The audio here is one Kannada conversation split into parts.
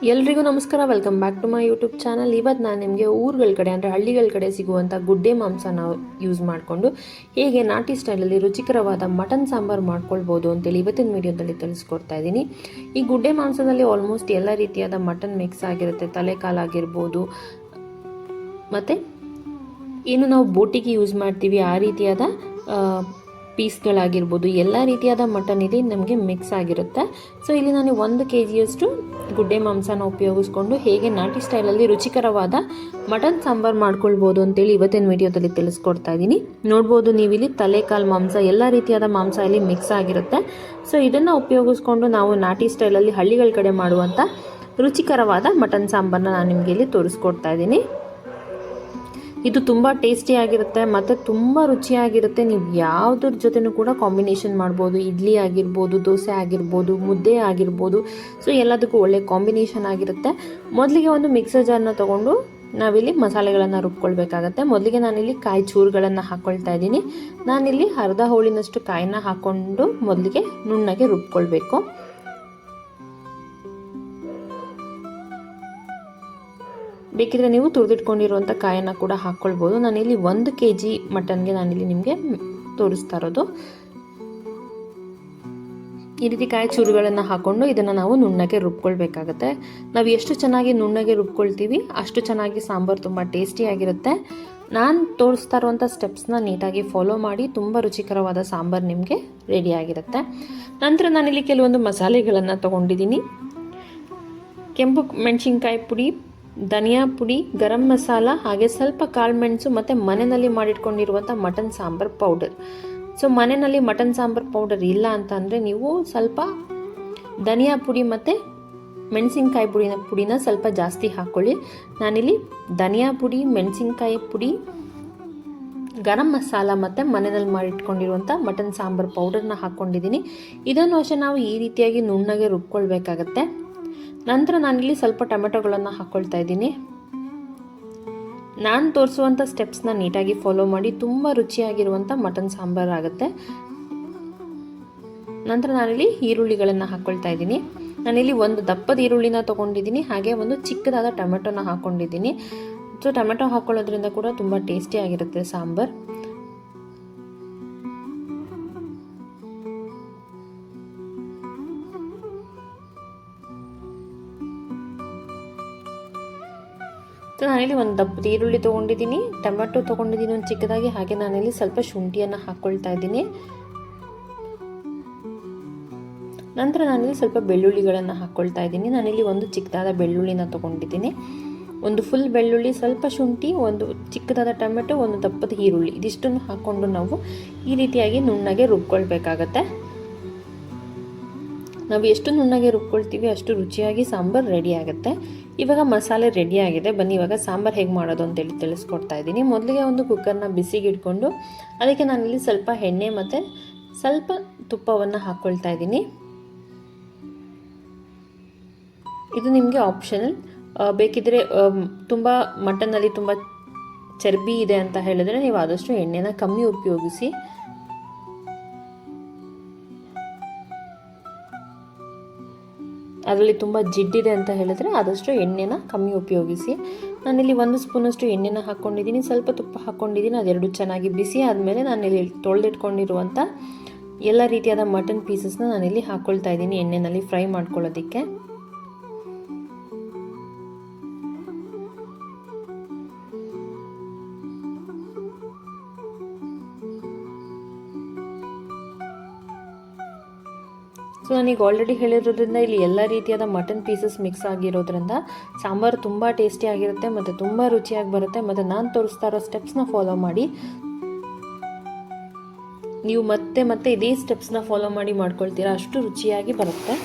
ಎಲ್ರಿಗೂ ನಮಸ್ಕಾರ. Welcome back to my YouTube channel. ಇವತ್ತು ನಾನು ನಿಮಗೆ ಊರುಗಳ ಕಡೆ ಅಂದರೆ ಹಳ್ಳಿಗಳ ಕಡೆ ಸಿಗುವಂಥ ಗುಡ್ಡೆ ಮಾಂಸನ ಯೂಸ್ ಮಾಡಿಕೊಂಡು ಹೇಗೆ ನಾಟಿ ಸ್ಟೈಲಲ್ಲಿ ರುಚಿಕರವಾದ ಮಟನ್ ಸಾಂಬಾರು ಮಾಡ್ಕೊಳ್ಬೋದು ಅಂತೇಳಿ ಇವತ್ತಿನ ವೀಡಿಯೋದಲ್ಲಿ ತಿಳಿಸ್ಕೊಡ್ತಾ ಇದ್ದೀನಿ. ಈ ಗುಡ್ಡೆ ಮಾಂಸದಲ್ಲಿ ಆಲ್ಮೋಸ್ಟ್ ಎಲ್ಲ ರೀತಿಯಾದ ಮಟನ್ ಮಿಕ್ಸ್ ಆಗಿರುತ್ತೆ. ತಲೆಕಾಲಾಗಿರ್ಬೋದು, ಮತ್ತು ಏನು ನಾವು ಬೋಟಿಗೆ ಯೂಸ್ ಮಾಡ್ತೀವಿ ಆ ರೀತಿಯಾದ ಪೀಸ್ಗಳಾಗಿರ್ಬೋದು, ಎಲ್ಲ ರೀತಿಯಾದ ಮಟನ್ ಇಲ್ಲಿ ನಮಗೆ ಮಿಕ್ಸ್ ಆಗಿರುತ್ತೆ. ಸೊ ಇಲ್ಲಿ ನಾನು 1 kg ಗುಡ್ಡೆ ಮಾಂಸನ ಉಪಯೋಗಿಸ್ಕೊಂಡು ಹೇಗೆ ನಾಟಿ ಸ್ಟೈಲಲ್ಲಿ ರುಚಿಕರವಾದ ಮಟನ್ ಸಾಂಬಾರು ಮಾಡ್ಕೊಳ್ಬೋದು ಅಂತೇಳಿ ಇವತ್ತಿನ ವಿಡಿಯೋದಲ್ಲಿ ತಿಳಿಸ್ಕೊಡ್ತಾ ಇದ್ದೀನಿ. ನೋಡ್ಬೋದು ನೀವಿಲ್ಲಿ ತಲೆಕಾಲು ಮಾಂಸ, ಎಲ್ಲ ರೀತಿಯಾದ ಮಾಂಸ ಇಲ್ಲಿ ಮಿಕ್ಸ್ ಆಗಿರುತ್ತೆ. ಸೊ ಇದನ್ನು ಉಪಯೋಗಿಸ್ಕೊಂಡು ನಾವು ನಾಟಿ ಸ್ಟೈಲಲ್ಲಿ ಹಳ್ಳಿಗಳ ಕಡೆ ಮಾಡುವಂಥ ರುಚಿಕರವಾದ ಮಟನ್ ಸಾಂಬಾರನ್ನ ನಾನು ನಿಮಗೆ ಇಲ್ಲಿ ತೋರಿಸ್ಕೊಡ್ತಾ ಇದ್ದೀನಿ. ಇದು ತುಂಬ ಟೇಸ್ಟಿಯಾಗಿರುತ್ತೆ ಮತ್ತು ತುಂಬ ರುಚಿಯಾಗಿರುತ್ತೆ. ನೀವು ಯಾವುದ್ರ ಜೊತೆನೂ ಕೂಡ ಕಾಂಬಿನೇಷನ್ ಮಾಡ್ಬೋದು. ಇಡ್ಲಿ ಆಗಿರ್ಬೋದು, ದೋಸೆ ಆಗಿರ್ಬೋದು, ಮುದ್ದೆ ಆಗಿರ್ಬೋದು. ಸೊ ಎಲ್ಲದಕ್ಕೂ ಒಳ್ಳೆ ಕಾಂಬಿನೇಷನ್ ಆಗಿರುತ್ತೆ. ಮೊದಲಿಗೆ ಒಂದು ಮಿಕ್ಸರ್ ಜಾರ್ನ ತೊಗೊಂಡು ನಾವಿಲ್ಲಿ ಮಸಾಲೆಗಳನ್ನು ರುಬ್ಕೊಳ್ಬೇಕಾಗತ್ತೆ. ಮೊದಲಿಗೆ ನಾನಿಲ್ಲಿ ಕಾಯಿ ಚೂರುಗಳನ್ನು ಹಾಕ್ಕೊಳ್ತಾ ಇದ್ದೀನಿ. ನಾನಿಲ್ಲಿ ಅರ್ಧ ಹೋಳಿನಷ್ಟು ಕಾಯಿನ ಹಾಕ್ಕೊಂಡು ಮೊದಲಿಗೆ ನುಣ್ಣಗೆ ರುಬ್ಕೊಳ್ಬೇಕು. ಬೇಕಿದ್ರೆ ನೀವು ತುರಿದಿಟ್ಕೊಂಡಿರುವಂಥ ಕಾಯನ್ನು ಕೂಡ ಹಾಕ್ಕೊಳ್ಬೋದು. ನಾನಿಲ್ಲಿ 1 kg ಮಟನ್ಗೆ ನಾನಿಲ್ಲಿ ನಿಮಗೆ ತೋರಿಸ್ತಾ ಇರೋದು. ಈ ರೀತಿ ಕಾಯಿ ಚೂರುಗಳನ್ನು ಹಾಕ್ಕೊಂಡು ಇದನ್ನು ನಾವು ನುಣ್ಣಗೆ ರುಬ್ಕೊಳ್ಬೇಕಾಗತ್ತೆ. ನಾವು ಎಷ್ಟು ಚೆನ್ನಾಗಿ ನುಣ್ಣಗೆ ರುಬ್ಕೊಳ್ತೀವಿ ಅಷ್ಟು ಚೆನ್ನಾಗಿ ಸಾಂಬಾರು ತುಂಬ ಟೇಸ್ಟಿಯಾಗಿರುತ್ತೆ. ನಾನು ತೋರಿಸ್ತಾ ಇರುವಂಥ ಸ್ಟೆಪ್ಸ್ನ ನೀಟಾಗಿ ಫಾಲೋ ಮಾಡಿ ತುಂಬ ರುಚಿಕರವಾದ ಸಾಂಬಾರು ನಿಮಗೆ ರೆಡಿಯಾಗಿರುತ್ತೆ. ನಂತರ ನಾನಿಲ್ಲಿ ಕೆಲವೊಂದು ಮಸಾಲೆಗಳನ್ನು ತೊಗೊಂಡಿದ್ದೀನಿ. ಕೆಂಪು ಮೆಣಸಿನ್ಕಾಯಿ ಪುಡಿ, ಧನಿಯಾ ಪುಡಿ, ಗರಂ ಮಸಾಲ, ಹಾಗೆ ಸ್ವಲ್ಪ ಕಾಳು ಮೆಣಸು ಮತ್ತು ಮನೆಯಲ್ಲಿ ಮಾಡಿಟ್ಕೊಂಡಿರುವಂಥ ಮಟನ್ ಸಾಂಬಾರು ಪೌಡರ್. ಸೊ ಮನೆಯಲ್ಲಿ ಮಟನ್ ಸಾಂಬಾರು ಪೌಡರ್ ಇಲ್ಲ ಅಂತ ಅಂದರೆ ನೀವು ಸ್ವಲ್ಪ ಧನಿಯಾ ಪುಡಿ ಮತ್ತು ಮೆಣಸಿನ್ಕಾಯಿ ಪುಡಿನ ಸ್ವಲ್ಪ ಜಾಸ್ತಿ ಹಾಕ್ಕೊಳ್ಳಿ. ನಾನಿಲ್ಲಿ ಧನಿಯಾ ಪುಡಿ, ಮೆಣಸಿನ್ಕಾಯಿ ಪುಡಿ, ಗರಂ ಮಸಾಲ ಮತ್ತು ಮನೆಯಲ್ಲಿ ಮಾಡಿಟ್ಕೊಂಡಿರುವಂಥ ಮಟನ್ ಸಾಂಬಾರು ಪೌಡರ್ನ ಹಾಕ್ಕೊಂಡಿದ್ದೀನಿ. ಇದನ್ನು ಅಷ್ಟೇ ನಾವು ಈ ರೀತಿಯಾಗಿ ನುಣ್ಣಗೆ ರುಬ್ಕೊಳ್ಬೇಕಾಗತ್ತೆ. ನಂತರ ನಾನಿಲ್ಲಿ ಸ್ವಲ್ಪ ಟೊಮೆಟೊಗಳನ್ನು ಹಾಕ್ಕೊಳ್ತಾ ಇದ್ದೀನಿ. ನಾನು ತೋರಿಸುವಂಥ ಸ್ಟೆಪ್ಸ್ನ ನೀಟಾಗಿ ಫಾಲೋ ಮಾಡಿ ತುಂಬ ರುಚಿಯಾಗಿರುವಂಥ ಮಟನ್ ಸಾಂಬಾರು ಆಗುತ್ತೆ. ನಂತರ ನಾನಿಲ್ಲಿ ಈರುಳ್ಳಿಗಳನ್ನು ಹಾಕ್ಕೊಳ್ತಾ ಇದ್ದೀನಿ. ನಾನಿಲ್ಲಿ ಒಂದು ದಪ್ಪದ ಈರುಳ್ಳಿನ ತೊಗೊಂಡಿದ್ದೀನಿ, ಹಾಗೆ ಒಂದು ಚಿಕ್ಕದಾದ ಟೊಮೆಟೊನ ಹಾಕ್ಕೊಂಡಿದ್ದೀನಿ. ಸೊ ಟೊಮೆಟೊ ಹಾಕ್ಕೊಳ್ಳೋದ್ರಿಂದ ಕೂಡ ತುಂಬ ಟೇಸ್ಟಿಯಾಗಿರುತ್ತೆ ಸಾಂಬಾರು. ನಾನಿಲ್ಲಿ ಒಂದು ದಪ್ಪದ ಈರುಳ್ಳಿ ತೊಗೊಂಡಿದ್ದೀನಿ, ಟೊಮೆಟೊ ತೊಗೊಂಡಿದ್ದೀನಿ ಒಂದು ಚಿಕ್ಕದಾಗಿ, ಹಾಗೆ ನಾನಿಲ್ಲಿ ಸ್ವಲ್ಪ ಶುಂಠಿಯನ್ನು ಹಾಕ್ಕೊಳ್ತಾ ಇದ್ದೀನಿ. ನಂತರ ನಾನಿಲ್ಲಿ ಸ್ವಲ್ಪ ಬೆಳ್ಳುಳ್ಳಿಗಳನ್ನು ಹಾಕ್ಕೊಳ್ತಾ ಇದ್ದೀನಿ. ನಾನಿಲ್ಲಿ ಒಂದು ಚಿಕ್ಕದಾದ ಬೆಳ್ಳುಳ್ಳಿನ ತೊಗೊಂಡಿದ್ದೀನಿ, ಒಂದು ಫುಲ್ ಬೆಳ್ಳುಳ್ಳಿ, ಸ್ವಲ್ಪ ಶುಂಠಿ, ಒಂದು ಚಿಕ್ಕದಾದ ಟೊಮೆಟೊ, ಒಂದು ದಪ್ಪದ ಈರುಳ್ಳಿ, ಇದಿಷ್ಟನ್ನು ಹಾಕ್ಕೊಂಡು ನಾವು ಈ ರೀತಿಯಾಗಿ ನುಣ್ಣಗೆ ರುಬ್ಕೊಳ್ಬೇಕಾಗತ್ತೆ. ನಾವು ಎಷ್ಟು ನುಣ್ಣಗೆ ರುಬ್ಕೊಳ್ತೀವಿ ಅಷ್ಟು ರುಚಿಯಾಗಿ ಸಾಂಬಾರು ರೆಡಿ ಆಗುತ್ತೆ. ಇವಾಗ ಮಸಾಲೆ ರೆಡಿ ಆಗಿದೆ. ಬನ್ನಿ ಇವಾಗ ಸಾಂಬಾರು ಹೇಗೆ ಮಾಡೋದು ಅಂತೇಳಿ ತಿಳಿಸ್ಕೊಡ್ತಾ ಇದ್ದೀನಿ. ಮೊದಲಿಗೆ ಒಂದು ಕುಕ್ಕರ್ನ ಬಿಸಿಗೆ ಇಟ್ಕೊಂಡು ಅದಕ್ಕೆ ನಾನಿಲ್ಲಿ ಸ್ವಲ್ಪ ಎಣ್ಣೆ ಮತ್ತು ಸ್ವಲ್ಪ ತುಪ್ಪವನ್ನು ಹಾಕ್ಕೊಳ್ತಾ ಇದ್ದೀನಿ. ಇದು ನಿಮಗೆ ಆಪ್ಷನಲ್. ಬೇಕಿದ್ರೆ ತುಂಬ ಮಟನ್ನಲ್ಲಿ ತುಂಬ ಚರ್ಬಿ ಇದೆ ಅಂತ ಹೇಳಿದ್ರೆ ನೀವು ಆದಷ್ಟು ಎಣ್ಣೆನ ಕಮ್ಮಿ ಉಪಯೋಗಿಸಿ. ಅದರಲ್ಲಿ ತುಂಬ ಜಿಡ್ಡಿದೆ ಅಂತ ಹೇಳಿದ್ರೆ ಆದಷ್ಟು ಎಣ್ಣೆನ ಕಮ್ಮಿ ಉಪಯೋಗಿಸಿ. ನಾನಿಲ್ಲಿ 1 ಸ್ಪೂನಷ್ಟು ಎಣ್ಣೆನ ಹಾಕ್ಕೊಂಡಿದ್ದೀನಿ, ಸ್ವಲ್ಪ ತುಪ್ಪ ಹಾಕ್ಕೊಂಡಿದ್ದೀನಿ. ಅದೆರಡು ಚೆನ್ನಾಗಿ ಬಿಸಿ ಆದಮೇಲೆ ನಾನಿಲ್ಲಿ ತೊಳೆದಿಟ್ಕೊಂಡಿರುವಂಥ ಎಲ್ಲ ರೀತಿಯಾದ ಮಟನ್ ಪೀಸಸ್ನ ನಾನಿಲ್ಲಿ ಹಾಕ್ಕೊಳ್ತಾ ಇದ್ದೀನಿ ಎಣ್ಣೆಯಲ್ಲಿ ಫ್ರೈ ಮಾಡ್ಕೊಳ್ಳೋದಕ್ಕೆ. ಸೊ ನಾನೀಗ ಆಲ್ರೆಡಿ ಹೇಳಿರೋದ್ರಿಂದ ಇಲ್ಲಿ ಎಲ್ಲ ರೀತಿಯಾದ ಮಟನ್ ಪೀಸಸ್ ಮಿಕ್ಸ್ ಆಗಿರೋದ್ರಿಂದ ಸಾಂಬಾರು ತುಂಬ ಟೇಸ್ಟಿಯಾಗಿರುತ್ತೆ ಮತ್ತು ತುಂಬ ರುಚಿಯಾಗಿ ಬರುತ್ತೆ. ಮತ್ತು ನಾನು ತೋರಿಸ್ತಾ ಇರೋ ಸ್ಟೆಪ್ಸ್ನ ಫಾಲೋ ಮಾಡಿ ನೀವು ಮತ್ತೆ ಇದೇ ಸ್ಟೆಪ್ಸ್ನ ಫಾಲೋ ಮಾಡಿ ಮಾಡ್ಕೊಳ್ತೀರಾ, ಅಷ್ಟು ರುಚಿಯಾಗಿ ಬರುತ್ತೆ.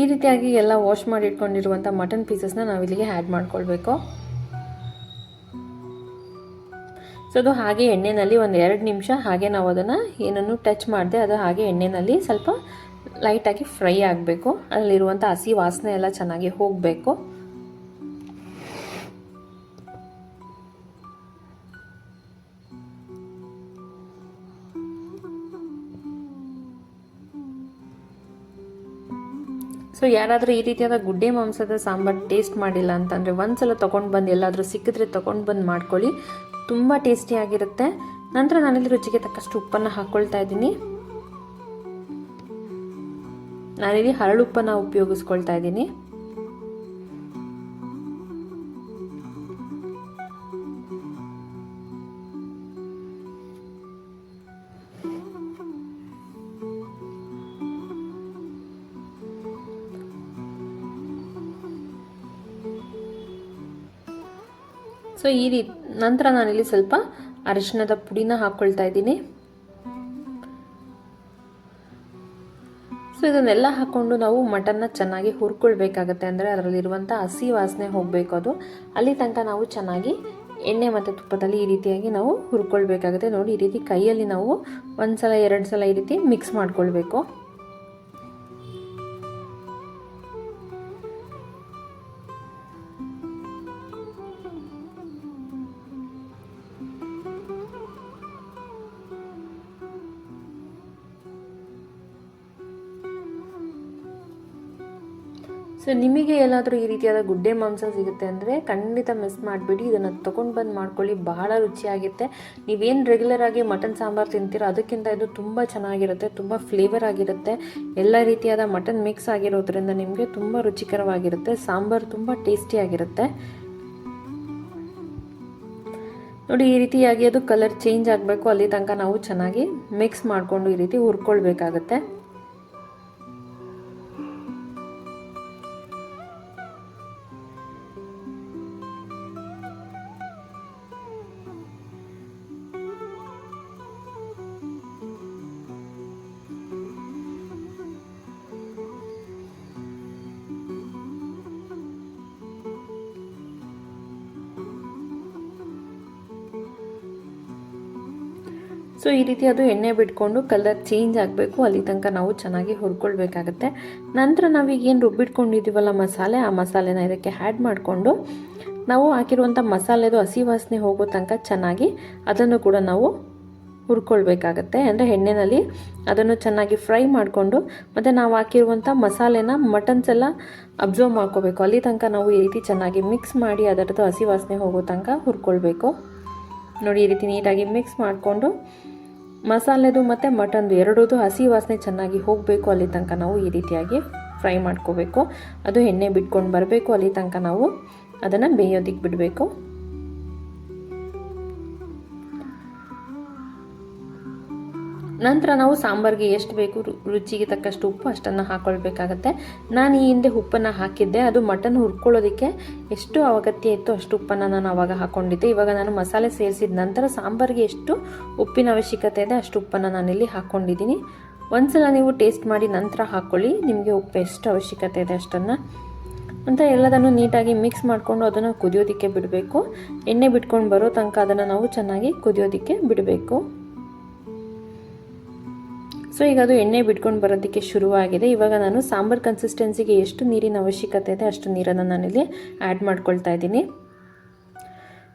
ಈ ರೀತಿಯಾಗಿ ಎಲ್ಲ ವಾಶ್ ಮಾಡಿ ಇಟ್ಕೊಂಡಿರುವಂಥ ಮಟನ್ ಪೀಸಸ್ನ ನಾವಿಲ್ಲಿಗೆ ಆ್ಯಡ್ ಮಾಡ್ಕೊಳ್ಬೇಕು. ಸೊ ಅದು ಹಾಗೆ ಎಣ್ಣೆಯಲ್ಲಿ ಒಂದು 2 ನಿಮಿಷ ಹಾಗೆ ನಾವು ಅದನ್ನು ಏನನ್ನು ಟಚ್ ಮಾಡದೆ ಅದು ಹಾಗೆ ಎಣ್ಣೆಯಲ್ಲಿ ಸ್ವಲ್ಪ ಲೈಟಾಗಿ ಫ್ರೈ ಆಗಬೇಕು. ಅದರಲ್ಲಿರುವಂಥ ಹಸಿ ವಾಸನೆ ಎಲ್ಲ ಚೆನ್ನಾಗಿ ಹೋಗಬೇಕು. ಸೊ ಯಾರಾದರೂ ಈ ರೀತಿಯಾದ ಗುಡ್ಡೆ ಮಾಂಸದ ಸಾಂಬಾರು ಟೇಸ್ಟ್ ಮಾಡಿಲ್ಲ ಅಂತಂದರೆ ಒಂದ್ಸಲ ತೊಗೊಂಡು ಬಂದು ಎಲ್ಲಾದರೂ ಸಿಕ್ಕಿದ್ರೆ ತೊಗೊಂಡು ಬಂದು ಮಾಡ್ಕೊಳ್ಳಿ, ತುಂಬ ಟೇಸ್ಟಿಯಾಗಿರುತ್ತೆ. ನಂತರ ನಾನಿಲ್ಲಿ ರುಚಿಗೆ ತಕ್ಕಷ್ಟು ಉಪ್ಪನ್ನು ಹಾಕ್ಕೊಳ್ತಾ ಇದ್ದೀನಿ. ನಾನಿಲ್ಲಿ ಹರಳುಪ್ಪನ್ನು ಉಪಯೋಗಿಸ್ಕೊಳ್ತಾ ಇದ್ದೀನಿ. ಸೊ ಈ ರೀತಿ ನಂತರ ನಾನಿಲ್ಲಿ ಸ್ವಲ್ಪ ಅರಿಶಿಣದ ಪುಡಿನ ಹಾಕ್ಕೊಳ್ತಾ ಇದ್ದೀನಿ. ಸೊ ಇದನ್ನೆಲ್ಲ ಹಾಕ್ಕೊಂಡು ನಾವು ಮಟನ್ನ ಚೆನ್ನಾಗಿ ಹುರ್ಕೊಳ್ಬೇಕಾಗತ್ತೆ. ಅಂದರೆ ಅದರಲ್ಲಿರುವಂಥ ಹಸಿ ವಾಸನೆ ಹೋಗಬೇಕು, ಅದು ಅಲ್ಲಿ ತನಕ ನಾವು ಚೆನ್ನಾಗಿ ಎಣ್ಣೆ ಮತ್ತು ತುಪ್ಪದಲ್ಲಿ ಈ ರೀತಿಯಾಗಿ ನಾವು ಹುರ್ಕೊಳ್ಬೇಕಾಗುತ್ತೆ. ನೋಡಿ, ಈ ರೀತಿ ಕೈಯಲ್ಲಿ ನಾವು ಒಂದು ಸಲ 2 ಸಲ ಈ ರೀತಿ ಮಿಕ್ಸ್ ಮಾಡ್ಕೊಳ್ಬೇಕು. ಸೊ ನಿಮಗೆ ಎಲ್ಲಾದರೂ ಈ ರೀತಿಯಾದ ಗುಡ್ಡೆ ಮಾಂಸ ಸಿಗುತ್ತೆ ಅಂದರೆ ಖಂಡಿತ ಮಿಸ್ ಮಾಡಿಬಿಡಿ, ಇದನ್ನು ತೊಗೊಂಡು ಬಂದು ಮಾಡ್ಕೊಳ್ಳಿ, ಬಹಳ ರುಚಿಯಾಗುತ್ತೆ. ನೀವೇನು ರೆಗ್ಯುಲರ್ ಆಗಿ ಮಟನ್ ಸಾಂಬಾರು ತಿಂತೀರೋ ಅದಕ್ಕಿಂತ ಇದು ತುಂಬ ಚೆನ್ನಾಗಿರುತ್ತೆ, ತುಂಬ ಫ್ಲೇವರ್ ಆಗಿರುತ್ತೆ. ಎಲ್ಲ ರೀತಿಯಾದ ಮಟನ್ ಮಿಕ್ಸ್ ಆಗಿರೋದ್ರಿಂದ ನಿಮಗೆ ತುಂಬ ರುಚಿಕರವಾಗಿರುತ್ತೆ. ಸಾಂಬಾರು ತುಂಬ ಟೇಸ್ಟಿಯಾಗಿರುತ್ತೆ. ನೋಡಿ, ಈ ರೀತಿಯಾಗಿ ಅದು ಕಲರ್ ಚೇಂಜ್ ಆಗಬೇಕು, ಅಲ್ಲಿ ತನಕ ನಾವು ಚೆನ್ನಾಗಿ ಮಿಕ್ಸ್ ಮಾಡಿಕೊಂಡು ಈ ರೀತಿ ಹುರ್ಕೊಳ್ಬೇಕಾಗತ್ತೆ. ಸೊ ಈ ರೀತಿ ಅದು ಎಣ್ಣೆ ಬಿಟ್ಕೊಂಡು ಕಲರ್ ಚೇಂಜ್ ಆಗಬೇಕು, ಅಲ್ಲಿ ತನಕ ನಾವು ಚೆನ್ನಾಗಿ ಹುರ್ಕೊಳ್ಬೇಕಾಗತ್ತೆ. ನಂತರ ನಾವೀಗ ಏನು ರುಬ್ಬಿಟ್ಕೊಂಡಿದ್ದೀವಲ್ಲ ಮಸಾಲೆ, ಆ ಮಸಾಲೆನ ಇದಕ್ಕೆ ಆ್ಯಡ್ ಮಾಡಿಕೊಂಡು ನಾವು ಹಾಕಿರುವಂಥ ಮಸಾಲೆದು ಹಸಿ ವಾಸನೆ ಹೋಗೋ ತನಕ ಚೆನ್ನಾಗಿ ಅದನ್ನು ಕೂಡ ನಾವು ಹುರ್ಕೊಳ್ಬೇಕಾಗತ್ತೆ. ಅಂದರೆ ಎಣ್ಣೆಯಲ್ಲಿ ಅದನ್ನು ಚೆನ್ನಾಗಿ ಫ್ರೈ ಮಾಡಿಕೊಂಡು ಮತ್ತು ನಾವು ಹಾಕಿರುವಂಥ ಮಸಾಲೆನ ಮಟನ್ಸ್ ಎಲ್ಲ ಅಬ್ಸರ್ವ್ ಮಾಡ್ಕೋಬೇಕು, ಅಲ್ಲಿ ತನಕ ನಾವು ಈ ರೀತಿ ಚೆನ್ನಾಗಿ ಮಿಕ್ಸ್ ಮಾಡಿ ಅದರದ್ದು ಹಸಿ ವಾಸನೆ ಹೋಗೋ ತನಕ ಹುರ್ಕೊಳ್ಬೇಕು. ನೋಡಿ, ಈ ರೀತಿ ನೀಟಾಗಿ ಮಿಕ್ಸ್ ಮಾಡಿಕೊಂಡು ಮಸಾಲೆದು ಮತ್ತು ಮಟನ್ದು ಎರಡೂದು ಹಸಿ ವಾಸನೆ ಚೆನ್ನಾಗಿ ಹೋಗಬೇಕು, ಅಲ್ಲಿ ತನಕ ನಾವು ಈ ರೀತಿಯಾಗಿ ಫ್ರೈ ಮಾಡ್ಕೋಬೇಕು. ಅದು ಎಣ್ಣೆ ಬಿಟ್ಕೊಂಡು ಬರಬೇಕು, ಅಲ್ಲಿ ತನಕ ನಾವು ಅದನ್ನು ಬೇಯೋದಕ್ಕೆ ಬಿಡಬೇಕು. ನಂತರ ನಾವು ಸಾಂಬಾರಿಗೆ ಎಷ್ಟು ಬೇಕು ರುಚಿಗೆ ತಕ್ಕಷ್ಟು ಉಪ್ಪು ಅಷ್ಟನ್ನು ಹಾಕ್ಕೊಳ್ಬೇಕಾಗತ್ತೆ. ನಾನು ಈ ಹಿಂದೆ ಉಪ್ಪನ್ನು ಹಾಕಿದ್ದೆ, ಅದು ಮಟನ್ ಹುರ್ಕೊಳ್ಳೋದಕ್ಕೆ ಎಷ್ಟು ಅಗತ್ಯ ಇತ್ತು ಅಷ್ಟು ಉಪ್ಪನ್ನು ನಾನು ಆವಾಗ ಹಾಕ್ಕೊಂಡಿದ್ದೆ. ಇವಾಗ ನಾನು ಮಸಾಲೆ ಸೇರಿಸಿದ ನಂತರ ಸಾಂಬಾರಿಗೆ ಎಷ್ಟು ಉಪ್ಪಿನ ಅವಶ್ಯಕತೆ ಇದೆ ಅಷ್ಟು ಉಪ್ಪನ್ನು ನಾನಿಲ್ಲಿ ಹಾಕ್ಕೊಂಡಿದ್ದೀನಿ. ಒಂದ್ಸಲ ನೀವು ಟೇಸ್ಟ್ ಮಾಡಿ ನಂತರ ಹಾಕ್ಕೊಳ್ಳಿ, ನಿಮಗೆ ಉಪ್ಪು ಎಷ್ಟು ಅವಶ್ಯಕತೆ ಇದೆ ಅಷ್ಟನ್ನು. ಅಂತ ಎಲ್ಲದನ್ನು ನೀಟಾಗಿ ಮಿಕ್ಸ್ ಮಾಡಿಕೊಂಡು ಅದನ್ನು ಕುದಿಯೋದಕ್ಕೆ ಬಿಡಬೇಕು. ಎಣ್ಣೆ ಬಿಟ್ಕೊಂಡು ಬರೋ ತನಕ ಅದನ್ನು ನಾವು ಚೆನ್ನಾಗಿ ಕುದಿಯೋದಕ್ಕೆ ಬಿಡಬೇಕು. ಸೊ ಈಗ ಅದು ಎಣ್ಣೆ ಬಿಟ್ಕೊಂಡು ಬರೋದಕ್ಕೆ ಶುರುವಾಗಿದೆ. ಇವಾಗ ನಾನು ಸಾಂಬಾರು ಕನ್ಸಿಸ್ಟೆನ್ಸಿಗೆ ಎಷ್ಟು ನೀರಿನ ಅವಶ್ಯಕತೆ ಇದೆ ಅಷ್ಟು ನೀರನ್ನು ನಾನಿಲ್ಲಿ ಆ್ಯಡ್ ಮಾಡ್ಕೊಳ್ತಾ ಇದ್ದೀನಿ.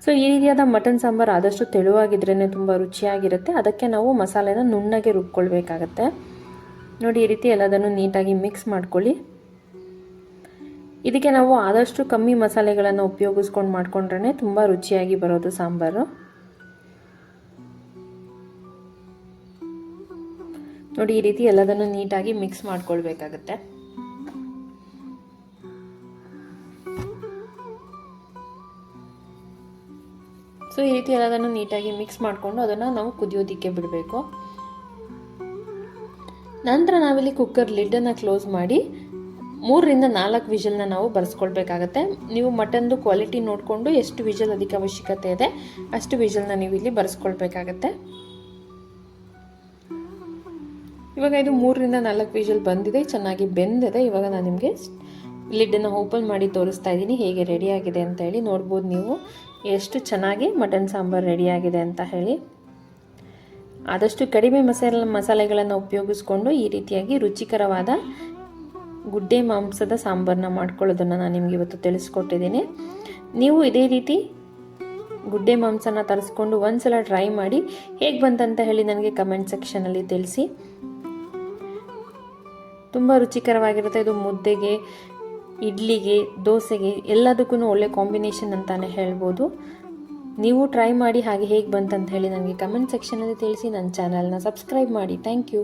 ಸೊ ಈ ರೀತಿಯಾದ ಮಟನ್ ಸಾಂಬಾರು ಆದಷ್ಟು ತೆಳುವಾಗಿದ್ರೇ ತುಂಬ ರುಚಿಯಾಗಿರುತ್ತೆ. ಅದಕ್ಕೆ ನಾವು ಮಸಾಲೆನ ನುಣ್ಣಗೆ ರುಬ್ಕೊಳ್ಬೇಕಾಗತ್ತೆ. ನೋಡಿ, ಈ ರೀತಿ ಎಲ್ಲದನ್ನು ನೀಟಾಗಿ ಮಿಕ್ಸ್ ಮಾಡ್ಕೊಳ್ಳಿ. ಇದಕ್ಕೆ ನಾವು ಆದಷ್ಟು ಕಮ್ಮಿ ಮಸಾಲೆಗಳನ್ನು ಉಪಯೋಗಿಸ್ಕೊಂಡು ಮಾಡ್ಕೊಂಡ್ರೆ ತುಂಬ ರುಚಿಯಾಗಿ ಬರೋದು ಸಾಂಬಾರು. ನೋಡಿ, ಈ ರೀತಿ ಎಲ್ಲದನ್ನು ನೀಟಾಗಿ ಮಿಕ್ಸ್ ಮಾಡ್ಕೊಳ್ಬೇಕಾಗತ್ತೆ. ಸೊ ಈ ರೀತಿ ಎಲ್ಲದನ್ನು ನೀಟಾಗಿ ಮಿಕ್ಸ್ ಮಾಡಿಕೊಂಡು ಅದನ್ನು ನಾವು ಕುದಿಯೋದಕ್ಕೆ ಬಿಡಬೇಕು. ನಂತರ ನಾವಿಲ್ಲಿ ಕುಕ್ಕರ್ ಲಿಡ್ಡನ್ನು ಕ್ಲೋಸ್ ಮಾಡಿ 3ರಿಂದ 4 ವಿಷಲ್ನ ನಾವು ಬರೆಸ್ಕೊಳ್ಬೇಕಾಗತ್ತೆ. ನೀವು ಮಟನ್ದು ಕ್ವಾಲಿಟಿ ನೋಡಿಕೊಂಡು ಎಷ್ಟು ವಿಷಲ್ ಅದಕ್ಕೆ ಅವಶ್ಯಕತೆ ಇದೆ ಅಷ್ಟು ವಿಷಲ್ನ ನೀವು ಇಲ್ಲಿ ಬರೆಸ್ಕೊಳ್ಬೇಕಾಗತ್ತೆ. ಇವಾಗ ಇದು 3ರಿಂದ 4 ವಿಷಲ್ ಬಂದಿದೆ, ಚೆನ್ನಾಗಿ ಬೆಂದಿದೆ. ಇವಾಗ ನಾನು ನಿಮಗೆ ಲಿಡ್ಡನ್ನು ಓಪನ್ ಮಾಡಿ ತೋರಿಸ್ತಾ ಇದ್ದೀನಿ ಹೇಗೆ ರೆಡಿಯಾಗಿದೆ ಅಂತ ಹೇಳಿ. ನೋಡ್ಬೋದು ನೀವು ಎಷ್ಟು ಚೆನ್ನಾಗಿ ಮಟನ್ ಸಾಂಬಾರು ರೆಡಿಯಾಗಿದೆ ಅಂತ ಹೇಳಿ. ಆದಷ್ಟು ಕಡಿಮೆ ಮಸಾಲೆಗಳನ್ನು ಉಪಯೋಗಿಸ್ಕೊಂಡು ಈ ರೀತಿಯಾಗಿ ರುಚಿಕರವಾದ ಗುಡ್ಡೆ ಮಾಂಸದ ಸಾಂಬಾರನ್ನ ಮಾಡ್ಕೊಳ್ಳೋದನ್ನು ನಾನು ನಿಮಗೆ ಇವತ್ತು ತಿಳಿಸ್ಕೊಟ್ಟಿದ್ದೀನಿ. ನೀವು ಇದೇ ರೀತಿ ಗುಡ್ಡೆ ಮಾಂಸನ ತರಿಸ್ಕೊಂಡು ಒಂದ್ಸಲ ಟ್ರೈ ಮಾಡಿ ಹೇಗೆ ಬಂತಂತ ಹೇಳಿ ನನಗೆ ಕಮೆಂಟ್ ಸೆಕ್ಷನಲ್ಲಿ ತಿಳಿಸಿ. ತುಂಬ ರುಚಿಕರವಾಗಿರುತ್ತೆ. ಇದು ಮುದ್ದೆಗೆ, ಇಡ್ಲಿಗೆ, ದೋಸೆಗೆ ಎಲ್ಲದಕ್ಕೂ ಒಳ್ಳೆ ಕಾಂಬಿನೇಷನ್ ಅಂತಲೇ ಹೇಳ್ಬೋದು. ನೀವು ಟ್ರೈ ಮಾಡಿ, ಹಾಗೆ ಹೇಗೆ ಬಂತಂತ ಹೇಳಿ ನನಗೆ ಕಮೆಂಟ್ ಸೆಕ್ಷನಲ್ಲಿ ತಿಳಿಸಿ. ನನ್ನ ಚಾನಲ್ನ ಸಬ್ಸ್ಕ್ರೈಬ್ ಮಾಡಿ. Thank you.